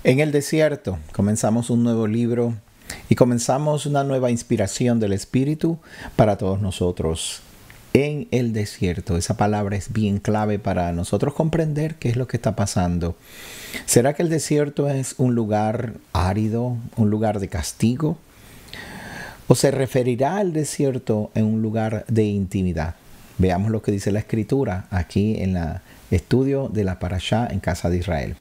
En el desierto comenzamos un nuevo libro y comenzamos una nueva inspiración del Espíritu para todos nosotros. En el desierto, esa palabra es bien clave para nosotros comprender qué es lo que está pasando. ¿Será que el desierto es un lugar árido, un lugar de castigo? ¿O se referirá al desierto en un lugar de intimidad? Veamos lo que dice la Escritura aquí en el estudio de la Parashá en Casa de Israel.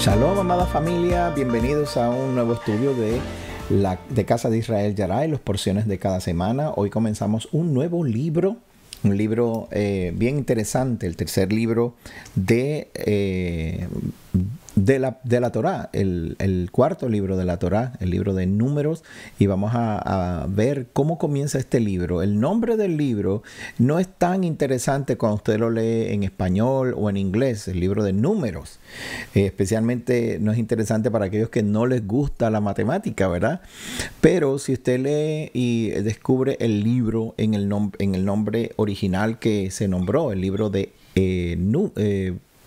Shalom, amada familia, bienvenidos a un nuevo estudio de Casa de Israel Yarai, las porciones de cada semana. Hoy comenzamos un nuevo libro, un libro bien interesante, el tercer libro de la Torá, el cuarto libro de la Torá, el libro de Números, y vamos a ver cómo comienza este libro. El nombre del libro no es tan interesante cuando usted lo lee en español o en inglés, el libro de Números. Especialmente no es interesante para aquellos que no les gusta la matemática, ¿verdad? Pero si usted lee y descubre el libro en el nombre original que se nombró, el libro de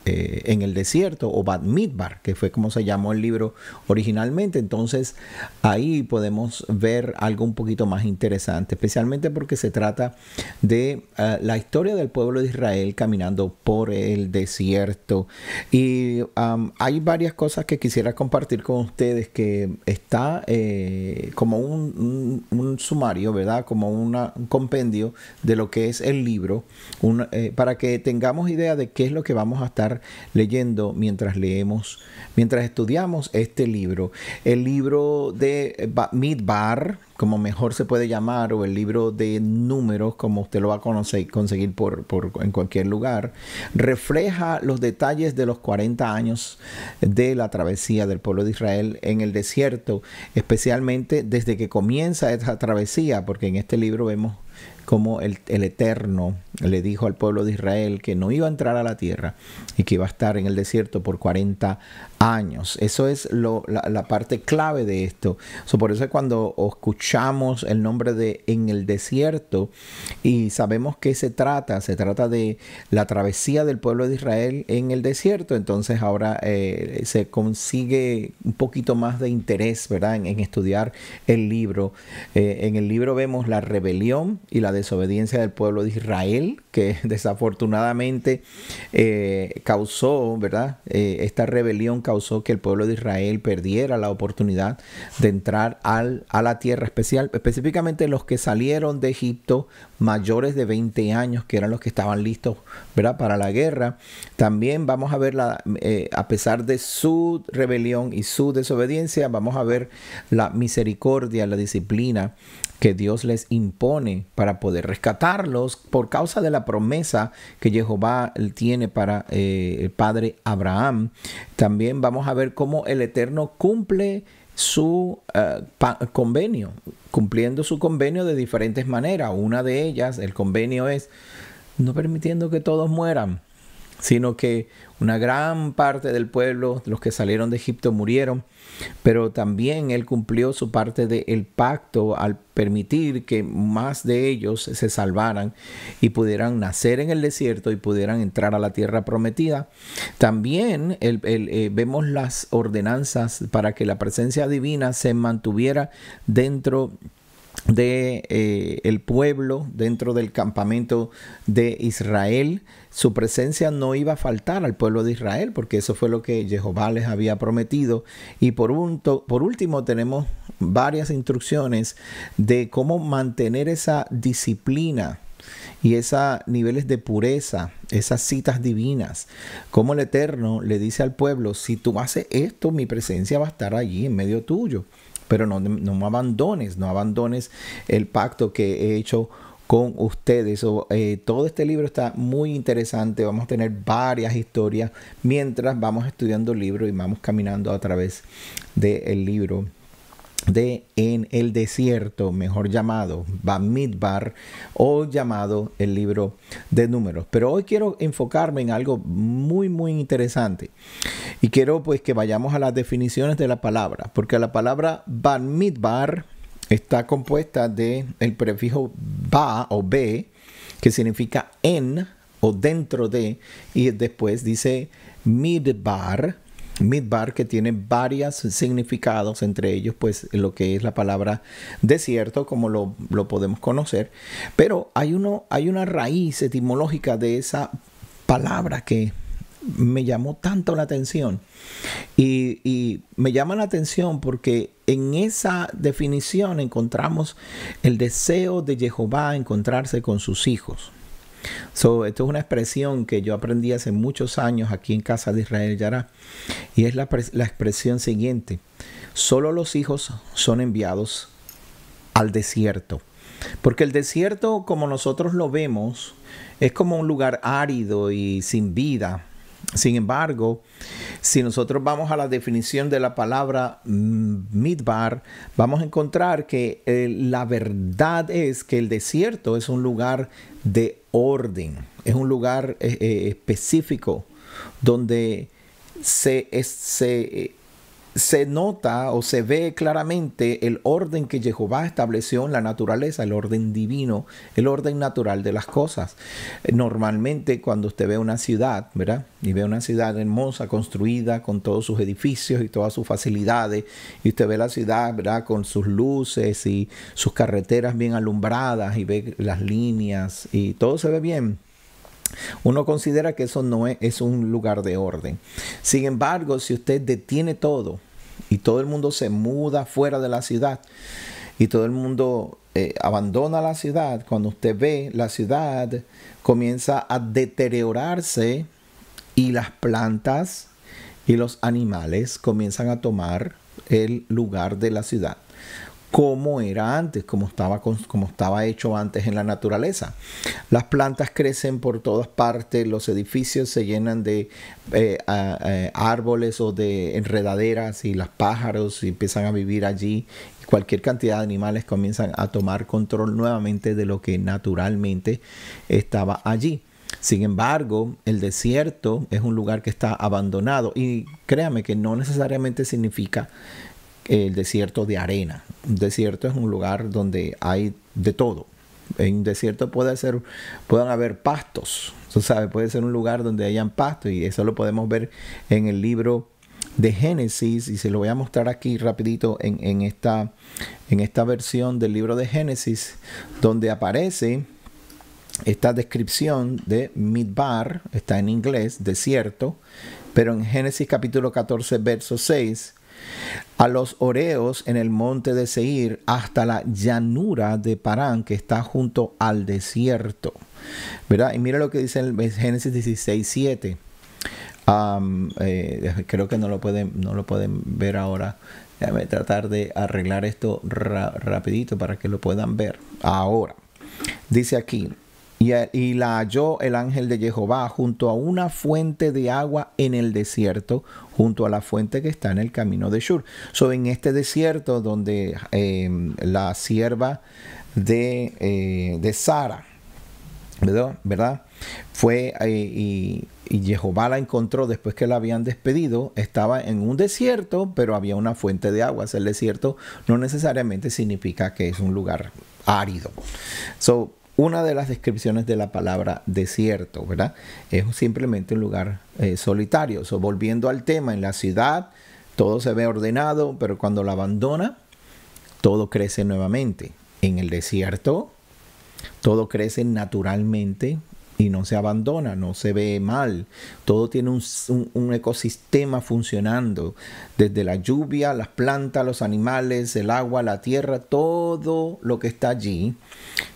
en el desierto, o Bamidbar, que fue como se llamó el libro originalmente, entonces ahí podemos ver algo un poquito más interesante, especialmente porque se trata de la historia del pueblo de Israel caminando por el desierto. Y hay varias cosas que quisiera compartir con ustedes, que está como un sumario, ¿verdad? Como un compendio de lo que es el libro, para que tengamos idea de qué es lo que vamos a estar leyendo mientras estudiamos este libro. El libro de Bamidbar, como mejor se puede llamar, o el libro de Números, como usted lo va a conseguir en cualquier lugar, refleja los detalles de los 40 años de la travesía del pueblo de Israel en el desierto, especialmente desde que comienza esa travesía, porque en este libro vemos como el Eterno le dijo al pueblo de Israel que no iba a entrar a la tierra y que iba a estar en el desierto por 40 años. Eso es la parte clave de esto. Por eso es cuando escuchamos el nombre de en el desierto y sabemos que se trata de la travesía del pueblo de Israel en el desierto, entonces ahora se consigue un poquito más de interés, ¿verdad? En estudiar el libro. En el libro vemos la rebelión y la desobediencia del pueblo de Israel, que desafortunadamente causó, ¿verdad? Esta rebelión causó que el pueblo de Israel perdiera la oportunidad de entrar a la tierra específicamente los que salieron de Egipto mayores de 20 años, que eran los que estaban listos, ¿verdad?, para la guerra. También vamos a ver, a pesar de su rebelión y su desobediencia, vamos a ver la misericordia, la disciplina que Dios les impone para poder rescatarlos por causa de la promesa que Jehová tiene para el padre Abraham. También vamos a ver cómo el Eterno cumple su convenio, cumpliendo su convenio de diferentes maneras. Una de ellas, el convenio, es no permitiendo que todos mueran, sino que una gran parte del pueblo, los que salieron de Egipto, murieron, pero también él cumplió su parte del pacto al permitir que más de ellos se salvaran y pudieran nacer en el desierto y pudieran entrar a la tierra prometida. También vemos las ordenanzas para que la presencia divina se mantuviera dentro de el pueblo, dentro del campamento de Israel. Su presencia no iba a faltar al pueblo de Israel, porque eso fue lo que Jehová les había prometido. Y por último tenemos varias instrucciones de cómo mantener esa disciplina y esos niveles de pureza, esas citas divinas. Como el Eterno le dice al pueblo: si tú haces esto, mi presencia va a estar allí en medio tuyo. Pero no abandones el pacto que he hecho con ustedes. Todo este libro está muy interesante. Vamos a tener varias historias mientras vamos estudiando el libro y vamos caminando a través del libro de En el desierto, mejor llamado Bamidbar, o llamado el libro de Números. Pero hoy quiero enfocarme en algo muy interesante. Y quiero pues que vayamos a las definiciones de la palabra, porque la palabra Bar Midbar está compuesta de el prefijo ba o be, que significa en o dentro de, y después dice midbar, midbar, que tiene varios significados, entre ellos pues lo que es la palabra desierto, como lo podemos conocer, pero hay una raíz etimológica de esa palabra que me llamó tanto la atención y me llama la atención porque en esa definición encontramos el deseo de Jehová encontrarse con sus hijos. Esto es una expresión que yo aprendí hace muchos años aquí en Casa de Israel Yará, y es la expresión siguiente: solo los hijos son enviados al desierto. Porque el desierto, como nosotros lo vemos, es como un lugar árido y sin vida. Sin embargo, si nosotros vamos a la definición de la palabra midbar, vamos a encontrar que la verdad es que el desierto es un lugar de orden, es un lugar específico donde se nota o se ve claramente el orden que Jehová estableció en la naturaleza, el orden divino, el orden natural de las cosas. Normalmente cuando usted ve una ciudad, ¿verdad? Y ve una ciudad hermosa, construida con todos sus edificios y todas sus facilidades, y usted ve la ciudad, ¿verdad? Con sus luces y sus carreteras bien alumbradas, y ve las líneas y todo se ve bien. Uno considera que eso no es un lugar de orden. Sin embargo, si usted detiene todo y todo el mundo se muda fuera de la ciudad y todo el mundo abandona la ciudad, cuando usted ve la ciudad comienza a deteriorarse y las plantas y los animales comienzan a tomar el lugar de la ciudad, como era antes, como estaba hecho antes en la naturaleza. Las plantas crecen por todas partes, los edificios se llenan de árboles o de enredaderas, y los pájaros empiezan a vivir allí. Cualquier cantidad de animales comienzan a tomar control nuevamente de lo que naturalmente estaba allí. Sin embargo, el desierto es un lugar que está abandonado, y créame que no necesariamente significa el desierto de arena. Un desierto es un lugar donde hay de todo. En un desierto pueden haber pastos, tú sabes, puede ser un lugar donde hayan pastos, y eso lo podemos ver en el libro de Génesis, y se lo voy a mostrar aquí rapidito en esta versión del libro de Génesis, donde aparece esta descripción de Midbar. Está en inglés, desierto, pero en Génesis capítulo 14, verso 6, a los horeos en el monte de Seir, hasta la llanura de Parán, que está junto al desierto, ¿verdad? Y mira lo que dice en Génesis 16, 7. Creo que no lo pueden ver ahora. Déjame tratar de arreglar esto rapidito para que lo puedan ver ahora. Dice aquí: y la halló el ángel de Jehová junto a una fuente de agua en el desierto, junto a la fuente que está en el camino de Shur. En este desierto donde la sierva de Sara, ¿verdad? Fue y Jehová la encontró después que la habían despedido. Estaba en un desierto, pero había una fuente de aguas. El desierto no necesariamente significa que es un lugar árido. Una de las descripciones de la palabra desierto, ¿verdad? Es simplemente un lugar solitario. Volviendo al tema, en la ciudad todo se ve ordenado, pero cuando la abandona, todo crece nuevamente. En el desierto, todo crece naturalmente y no se abandona, no se ve mal. Todo tiene un ecosistema funcionando. Desde la lluvia, las plantas, los animales, el agua, la tierra, todo lo que está allí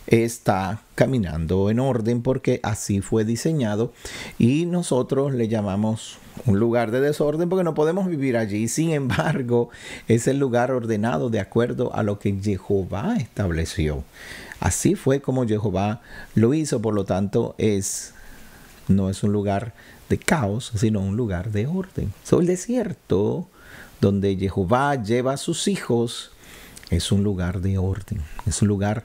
está caminando en orden, porque así fue diseñado, y nosotros le llamamos un lugar de desorden porque no podemos vivir allí. Sin embargo, es el lugar ordenado de acuerdo a lo que Jehová estableció. Así fue como Jehová lo hizo. Por lo tanto, no es un lugar de caos, sino un lugar de orden. El desierto donde Jehová lleva a sus hijos es un lugar de orden, es un lugar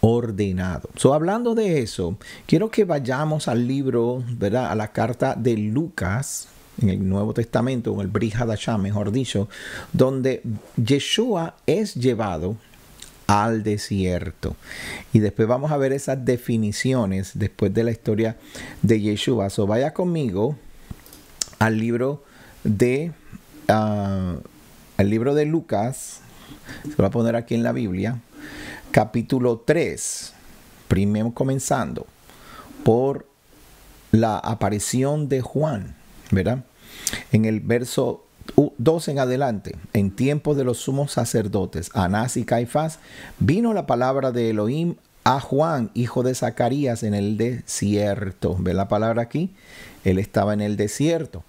ordenado. Hablando de eso, quiero que vayamos al libro, ¿verdad? A la carta de Lucas, en el Nuevo Testamento, en el Brit Hadashah, mejor dicho, donde Yeshua es llevado al desierto. Y después vamos a ver esas definiciones después de la historia de Yeshua. So, vaya conmigo al libro de Lucas. Se lo voy a poner aquí en la Biblia. Capítulo 3. Primero comenzando por la aparición de Juan, ¿verdad? En el verso 2 en adelante, en tiempos de los sumos sacerdotes, Anás y Caifás, vino la palabra de Elohim a Juan, hijo de Zacarías, en el desierto. ¿Ve la palabra aquí? Él estaba en el desierto.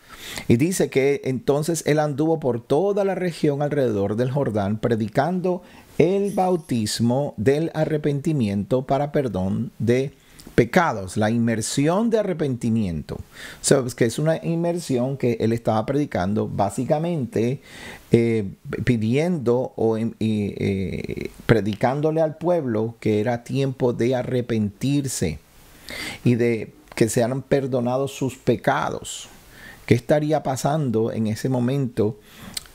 Y dice que entonces él anduvo por toda la región alrededor del Jordán, predicando el bautismo del arrepentimiento para perdón de pecados, la inmersión de arrepentimiento. Sabes que es una inmersión que él estaba predicando, básicamente pidiendo o predicándole al pueblo que era tiempo de arrepentirse y de que sean perdonados sus pecados. ¿Qué estaría pasando en ese momento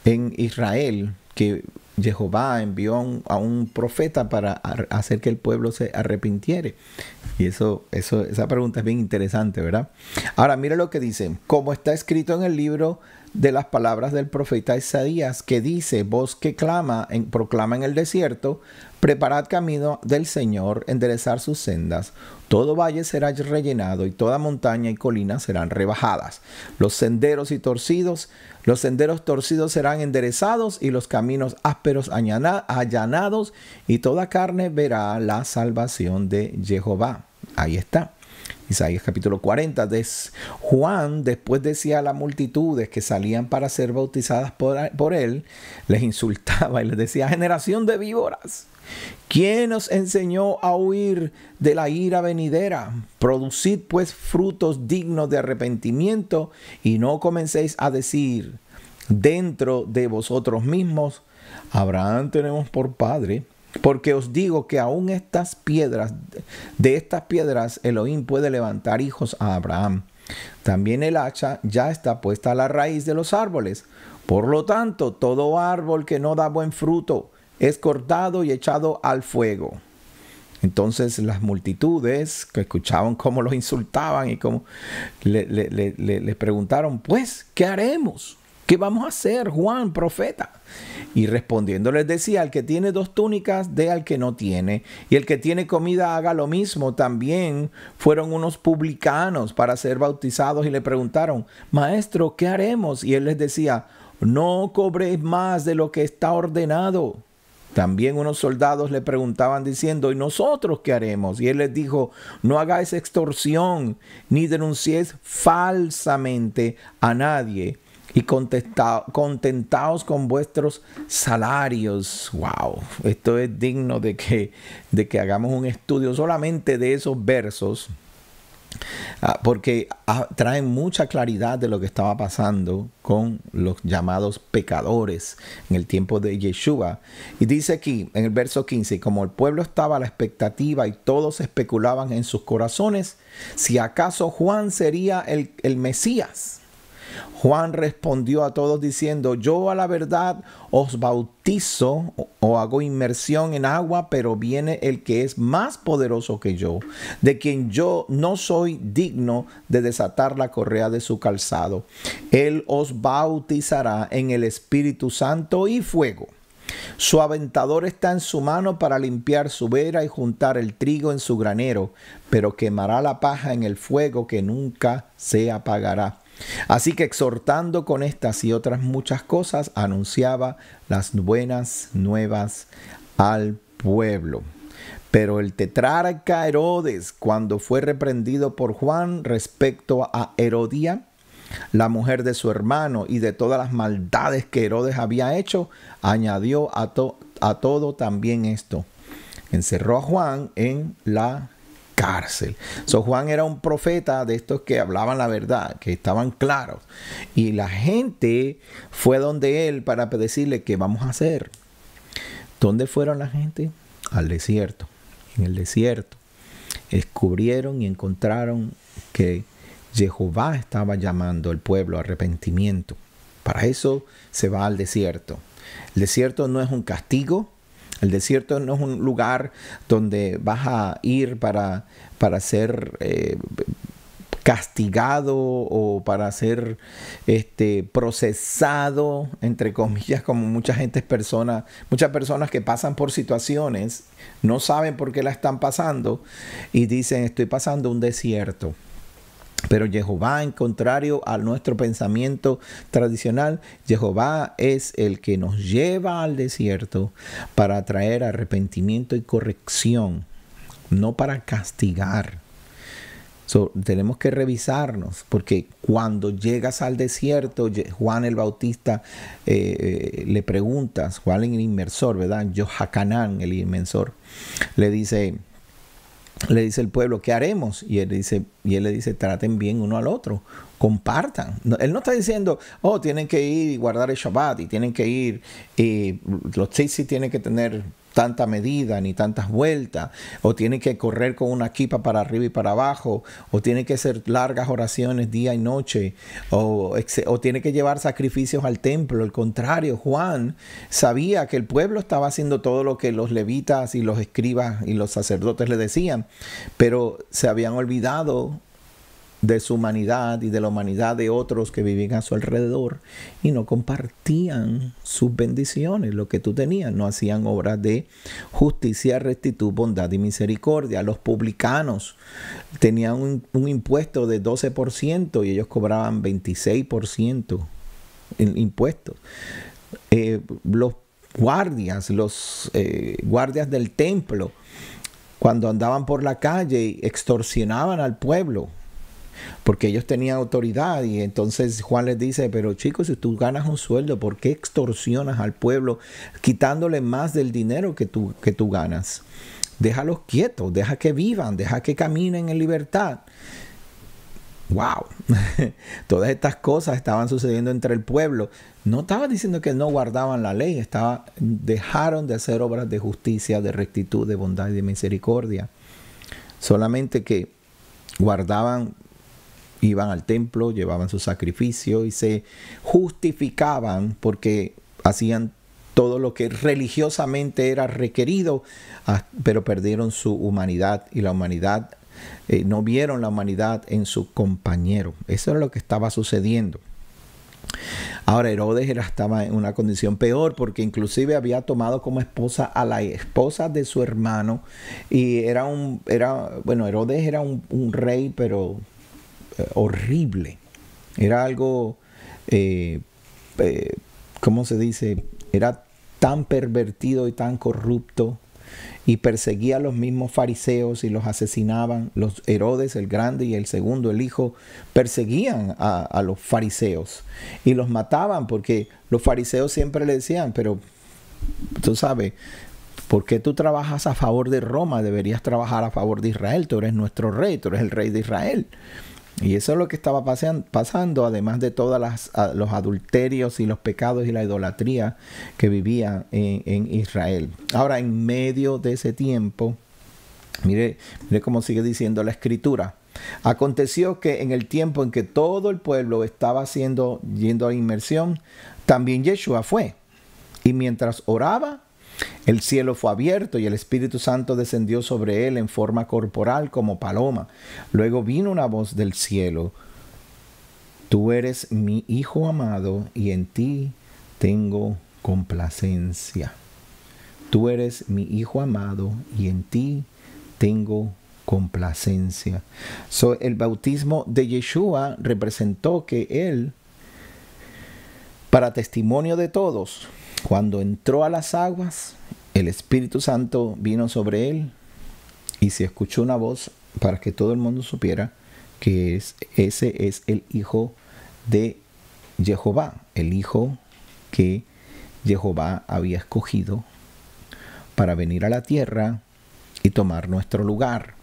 en Israel? Que Jehová envió a un profeta para hacer que el pueblo se arrepintiere. Y esa pregunta es bien interesante, ¿verdad? Ahora, mira lo que dice. Como está escrito en el libro de las palabras del profeta Isaías, que dice: voz que proclama en el desierto, preparad camino del Señor, enderezar sus sendas. Todo valle será rellenado y toda montaña y colina serán rebajadas. Los senderos torcidos serán enderezados y los caminos ásperos allanados, y toda carne verá la salvación de Jehová. Ahí está. Isaías capítulo 40. Juan después decía a las multitudes que salían para ser bautizadas por él, les insultaba y les decía: generación de víboras, ¿quién os enseñó a huir de la ira venidera? Producid pues frutos dignos de arrepentimiento, y no comencéis a decir dentro de vosotros mismos: Abraham tenemos por padre. Porque os digo que aún de estas piedras Elohim puede levantar hijos a Abraham. También el hacha ya está puesta a la raíz de los árboles. Por lo tanto, todo árbol que no da buen fruto es cortado y echado al fuego. Entonces las multitudes que escuchaban cómo los insultaban y cómo les preguntaron: pues, ¿qué haremos? ¿Qué vamos a hacer, Juan, profeta? Y respondiendo les decía: el que tiene 2 túnicas, dé al que no tiene, y el que tiene comida haga lo mismo. También fueron unos publicanos para ser bautizados y le preguntaron: maestro, ¿qué haremos? Y él les decía: no cobréis más de lo que está ordenado. También unos soldados le preguntaban diciendo: ¿y nosotros qué haremos? Y él les dijo: no hagáis extorsión, ni denunciéis falsamente a nadie, y contentaos con vuestros salarios. Wow, esto es digno de que hagamos un estudio solamente de esos versos, porque traen mucha claridad de lo que estaba pasando con los llamados pecadores en el tiempo de Yeshua. Y dice aquí en el verso 15: como el pueblo estaba a la expectativa y todos especulaban en sus corazones si acaso Juan sería el Mesías, Juan respondió a todos diciendo: yo a la verdad os bautizo o hago inmersión en agua, pero viene el que es más poderoso que yo, de quien yo no soy digno de desatar la correa de su calzado. Él os bautizará en el Espíritu Santo y fuego. Su aventador está en su mano para limpiar su era y juntar el trigo en su granero, pero quemará la paja en el fuego que nunca se apagará. Así que, exhortando con estas y otras muchas cosas, anunciaba las buenas nuevas al pueblo. Pero el tetrarca Herodes, cuando fue reprendido por Juan respecto a Herodía, la mujer de su hermano, y de todas las maldades que Herodes había hecho, añadió a todo también esto: encerró a Juan en la cárcel. Juan era un profeta de estos que hablaban la verdad, que estaban claros, y la gente fue donde él para decirle: ¿qué vamos a hacer? ¿Dónde fueron la gente? Al desierto. En el desierto descubrieron y encontraron que Jehová estaba llamando al pueblo a arrepentimiento. Para eso se va al desierto. El desierto no es un castigo. El desierto no es un lugar donde vas a ir para ser castigado o para ser procesado, entre comillas, como muchas personas que pasan por situaciones, no saben por qué la están pasando y dicen, estoy pasando un desierto. Pero Jehová, en contrario a nuestro pensamiento tradicional, Jehová es el que nos lleva al desierto para traer arrepentimiento y corrección, no para castigar. Tenemos que revisarnos, porque cuando llegas al desierto, Juan el Bautista le preguntas, Juan el inmersor, ¿verdad? Yohacanán, el inmersor, le dice el pueblo, ¿qué haremos? Y él le dice, traten bien uno al otro, compartan. Él no está diciendo, tienen que ir y guardar el Shabbat, y tienen que ir, y los tzitzit tienen que tener tanta medida, ni tantas vueltas, o tienen que correr con una kipa para arriba y para abajo, o tienen que hacer largas oraciones día y noche, o tienen que llevar sacrificios al templo. Al contrario, Juan sabía que el pueblo estaba haciendo todo lo que los levitas y los escribas y los sacerdotes le decían, pero se habían olvidado de su humanidad y de la humanidad de otros que vivían a su alrededor y no compartían sus bendiciones, lo que tú tenías. No hacían obras de justicia, rectitud, bondad y misericordia. Los publicanos tenían un impuesto de 12% y ellos cobraban 26% en impuestos. Los guardias del templo, cuando andaban por la calle, extorsionaban al pueblo, porque ellos tenían autoridad. Y entonces Juan les dice, pero chicos, si tú ganas un sueldo, ¿por qué extorsionas al pueblo quitándole más del dinero que tú ganas? Déjalos quietos, deja que vivan, deja que caminen en libertad. ¡Wow! Todas estas cosas estaban sucediendo entre el pueblo. No estaba diciendo que no guardaban la ley, dejaron de hacer obras de justicia, de rectitud, de bondad y de misericordia. Solamente que iban al templo, llevaban su sacrificio y se justificaban porque hacían todo lo que religiosamente era requerido, pero perdieron su humanidad, y la humanidad, no vieron la humanidad en su compañero. Eso es lo que estaba sucediendo. Ahora Herodes estaba en una condición peor, porque inclusive había tomado como esposa a la esposa de su hermano, y Herodes era un rey, pero horrible. Era algo, ¿cómo se dice? Era tan pervertido y tan corrupto, y perseguía a los mismos fariseos y los asesinaban. Los Herodes, el grande, y el segundo, el hijo, perseguían a los fariseos y los mataban, porque los fariseos siempre le decían, pero tú sabes, ¿por qué tú trabajas a favor de Roma? Deberías trabajar a favor de Israel. Tú eres nuestro rey, tú eres el rey de Israel. Y eso es lo que estaba pasando, además de todos los adulterios y los pecados y la idolatría que vivía en Israel. Ahora, en medio de ese tiempo, mire cómo sigue diciendo la Escritura. Aconteció que en el tiempo en que todo el pueblo estaba yendo a inmersión, también Yeshua fue. Y mientras oraba, el cielo fue abierto y el Espíritu Santo descendió sobre él en forma corporal como paloma. Luego vino una voz del cielo: Tú eres mi Hijo amado y en ti tengo complacencia. Tú eres mi Hijo amado y en ti tengo complacencia. El bautismo de Yeshua representó que él, para testimonio de todos, cuando entró a las aguas, el Espíritu Santo vino sobre él y se escuchó una voz para que todo el mundo supiera que ese es el Hijo de Jehová, el Hijo que Jehová había escogido para venir a la tierra y tomar nuestro lugar.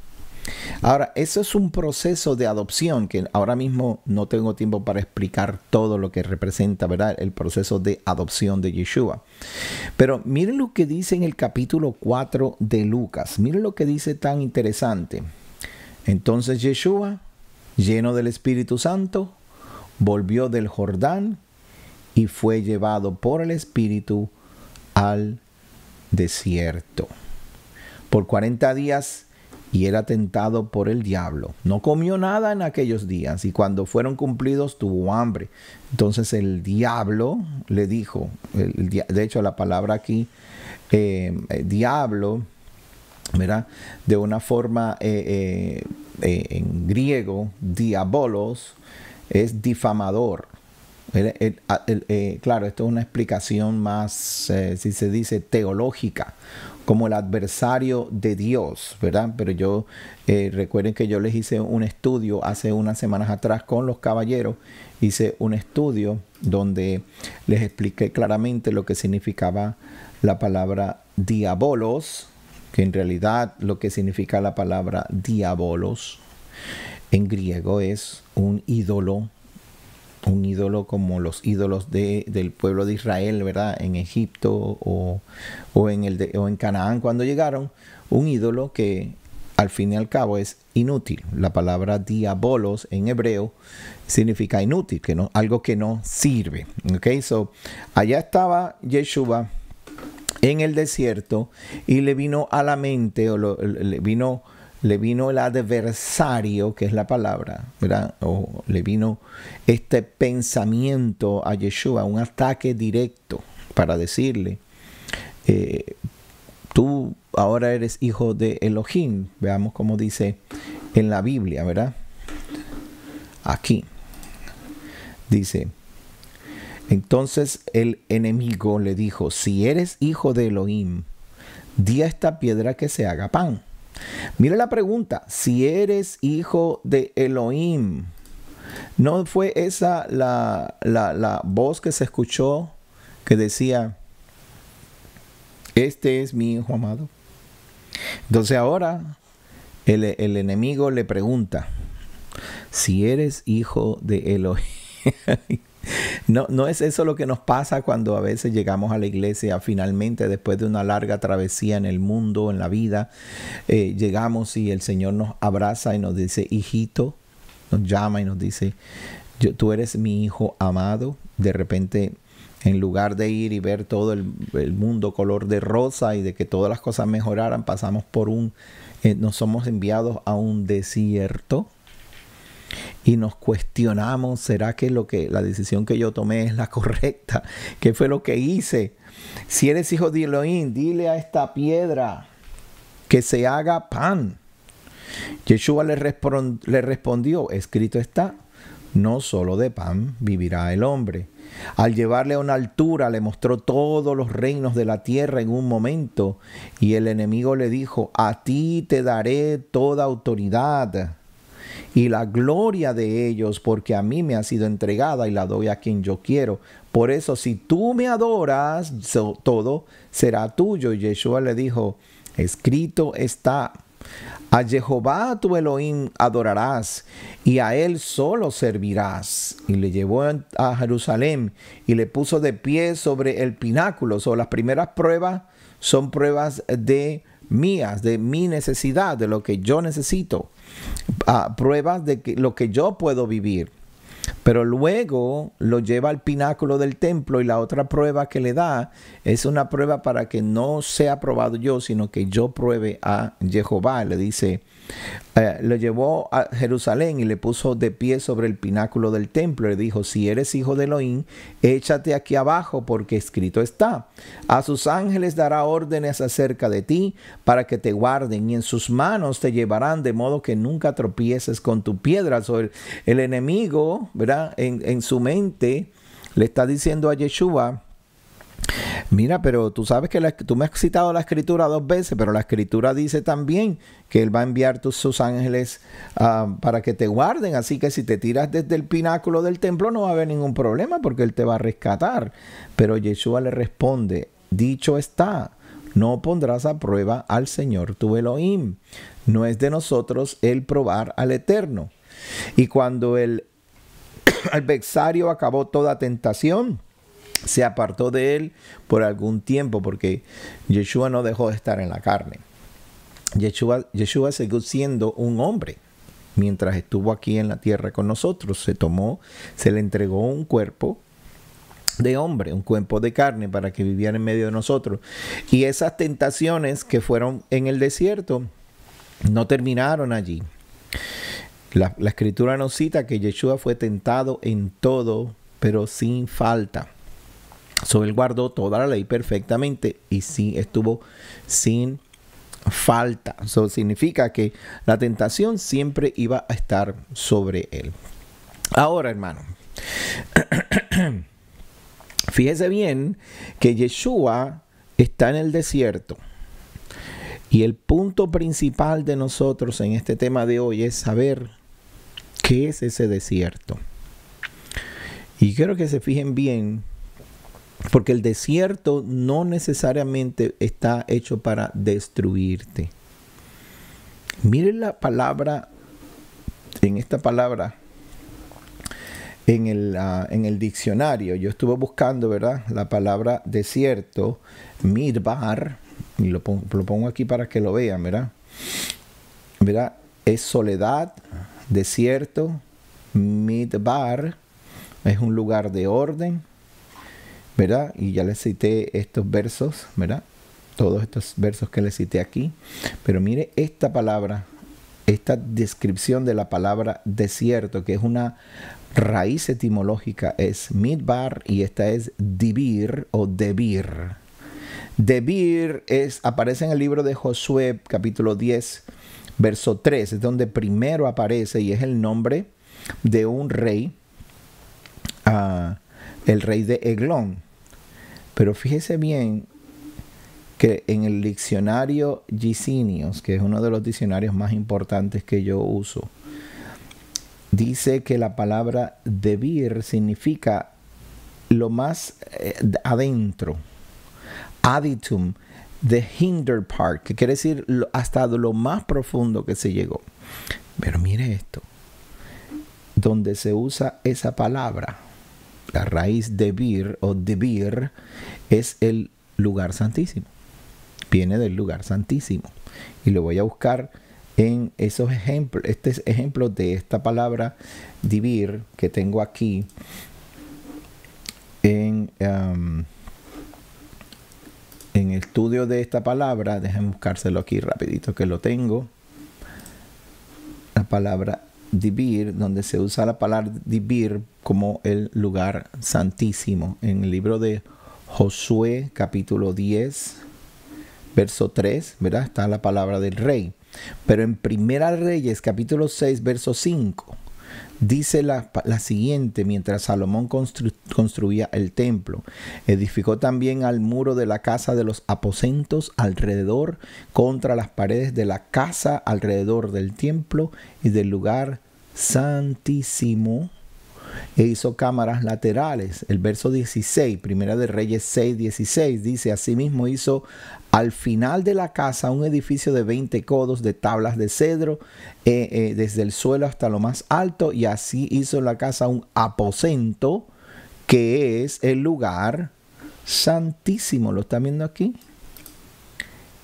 Ahora, eso es un proceso de adopción que ahora mismo no tengo tiempo para explicar todo lo que representa, ¿verdad? El proceso de adopción de Yeshua. Pero miren lo que dice en el capítulo 4 de Lucas. Miren lo que dice tan interesante. Entonces Yeshua, lleno del Espíritu Santo, volvió del Jordán y fue llevado por el Espíritu al desierto por 40 días y era tentado por el diablo. No comió nada en aquellos días y cuando fueron cumplidos tuvo hambre. Entonces el diablo le dijo, de hecho la palabra aquí, diablo, ¿verdad? De una forma en griego, diabolos, es difamador. Claro, esto es una explicación más, si se dice, teológica, como el adversario de Dios, ¿verdad? Pero yo, recuerden que yo les hice un estudio hace unas semanas atrás con los caballeros, hice un estudio donde les expliqué claramente lo que significaba la palabra diabolos, que en realidad lo que significa la palabra diabolos en griego es un ídolo como los ídolos del pueblo de Israel, ¿verdad? En Egipto o en Canaán cuando llegaron, un ídolo que al fin y al cabo es inútil. La palabra diabolos en hebreo significa inútil, algo que no sirve. Okay, so allá estaba Yeshua en el desierto y le vino a la mente, le vino el adversario, que es la palabra, ¿verdad? O le vino este pensamiento a Yeshua, un ataque directo para decirle, tú ahora eres hijo de Elohim. Veamos cómo dice en la Biblia, ¿verdad? Aquí dice, entonces el enemigo le dijo, si eres hijo de Elohim, di a esta piedra que se haga pan. Mira la pregunta, si eres hijo de Elohim, ¿no fue esa la voz que se escuchó que decía, este es mi hijo amado? Entonces ahora el enemigo le pregunta, si eres hijo de Elohim. No es eso lo que nos pasa cuando a veces llegamos a la iglesia finalmente después de una larga travesía en el mundo, en la vida. Llegamos y el Señor nos abraza y nos dice, hijito, nos llama y nos dice, tú eres mi hijo amado. De repente, en lugar de ir y ver todo el mundo color de rosa y de que todas las cosas mejoraran, pasamos por nos somos enviados a un desierto. Y nos cuestionamos, ¿será que la decisión que yo tomé es la correcta? ¿Qué fue lo que hice? Si eres hijo de Elohim, dile a esta piedra que se haga pan. Yeshua le respondió, escrito está, no solo de pan vivirá el hombre. Al llevarle a una altura, le mostró todos los reinos de la tierra en un momento. Y el enemigo le dijo, a ti te daré toda autoridad y la gloria de ellos, porque a mí me ha sido entregada y la doy a quien yo quiero. Por eso, si tú me adoras, todo será tuyo. Y Yeshua le dijo, escrito está, a Jehová tu Elohim adorarás y a él solo servirás. Y le llevó a Jerusalén y le puso de pie sobre el pináculo. Las primeras pruebas son pruebas de mi necesidad, de lo que yo necesito. Pruebas de lo que yo puedo vivir. Pero luego lo lleva al pináculo del templo y la otra prueba que le da es una prueba para que no sea probado yo, sino que yo pruebe a Jehová. Le dice, lo llevó a Jerusalén y le puso de pie sobre el pináculo del templo. Le dijo, si eres hijo de Elohim, échate aquí abajo, porque escrito está, a sus ángeles dará órdenes acerca de ti para que te guarden, y en sus manos te llevarán, de modo que nunca tropieces con tu piedra. El enemigo, ¿verdad? En su mente le está diciendo a Yeshua, mira, pero tú sabes que tú me has citado la escritura 2 veces, pero la escritura dice también que él va a enviar sus ángeles para que te guarden. Así que si te tiras desde el pináculo del templo no va a haber ningún problema porque él te va a rescatar. Pero Yeshua le responde, dicho está, no pondrás a prueba al Señor tu Elohim. No es de nosotros el probar al Eterno. Y cuando el adversario acabó toda tentación, se apartó de él por algún tiempo, porque Yeshua no dejó de estar en la carne. Yeshua siguió siendo un hombre, mientras estuvo aquí en la tierra con nosotros. Se le entregó un cuerpo de hombre, un cuerpo de carne para que viviera en medio de nosotros. Y esas tentaciones que fueron en el desierto no terminaron allí. La escritura nos cita que Yeshua fue tentado en todo, pero sin falta. Él guardó toda la ley perfectamente y sí estuvo sin falta. Eso significa que la tentación siempre iba a estar sobre él. Ahora, hermano, fíjese bien que Yeshua está en el desierto. Y el punto principal de nosotros en este tema de hoy es saber qué es ese desierto. Y quiero que se fijen bien, porque el desierto no necesariamente está hecho para destruirte. Miren la palabra, en esta palabra, en el diccionario. Yo estuve buscando, ¿verdad?, la palabra desierto, midbar, y lo pongo aquí para que lo vean, ¿verdad? ¿Verdad? Es soledad, desierto, midbar, es un lugar de orden, ¿verdad? Y ya les cité estos versos, ¿verdad? Todos estos versos que les cité aquí. Pero mire esta palabra, esta descripción de la palabra desierto, que es una raíz etimológica, es midbar, y esta es dibir o debir. Debir aparece en el libro de Josué, capítulo 10, verso 3, es donde primero aparece y es el nombre de un rey, el rey de Eglón. Pero fíjese bien que en el diccionario Gesenius, que es uno de los diccionarios más importantes que yo uso, dice que la palabra debir significa lo más adentro, aditum, the hinder part, que quiere decir hasta lo más profundo que se llegó. Pero mire esto, donde se usa esa palabra, la raíz debir o debir, es el lugar santísimo. Viene del lugar santísimo. Y lo voy a buscar en esos ejemplos, ejemplos de esta palabra debir que tengo aquí en el estudio de esta palabra. Déjenme buscárselo aquí rapidito que lo tengo. La palabra dibir, donde se usa la palabra dibir como el lugar santísimo. En el libro de Josué, capítulo 10, verso 3, ¿verdad? Está la palabra del rey. Pero en Primera Reyes, capítulo 6, verso 5, dice la siguiente: mientras Salomón construía el templo, edificó también al muro de la casa de los aposentos alrededor, contra las paredes de la casa alrededor del templo y del lugar santísimo, e hizo cámaras laterales. El verso 16, Primera de Reyes 6, 16, dice: asimismo hizo al final de la casa un edificio de 20 codos de tablas de cedro, desde el suelo hasta lo más alto, y así hizo en la casa un aposento, que es el lugar santísimo. ¿Lo están viendo aquí?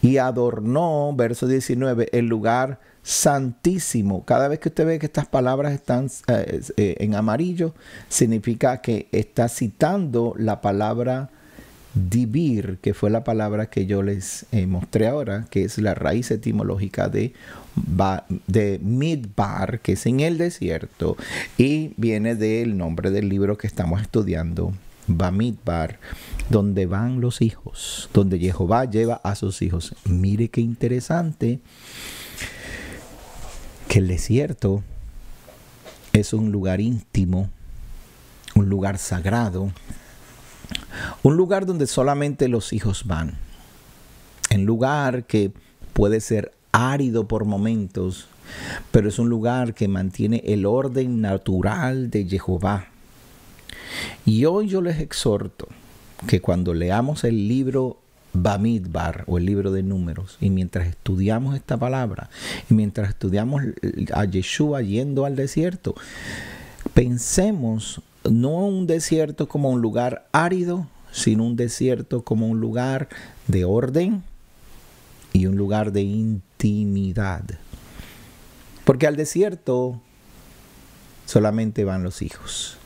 Y adornó, verso 19, el lugar santísimo. Cada vez que usted ve que estas palabras están en amarillo, significa que está citando la palabra dibir, que fue la palabra que yo les mostré ahora, que es la raíz etimológica de midbar, que es en el desierto, y viene del nombre del libro que estamos estudiando, Bamidbar, donde van los hijos, donde Jehová lleva a sus hijos. Mire qué interesante que el desierto es un lugar íntimo, un lugar sagrado, un lugar donde solamente los hijos van. Un lugar que puede ser árido por momentos, pero es un lugar que mantiene el orden natural de Jehová. Y hoy yo les exhorto que cuando leamos el libro Bamidbar o el libro de Números, y mientras estudiamos esta palabra, y mientras estudiamos a Yeshua yendo al desierto, pensemos no un desierto como un lugar árido, sino un desierto como un lugar de orden y un lugar de intimidad. Porque al desierto solamente van los hijos.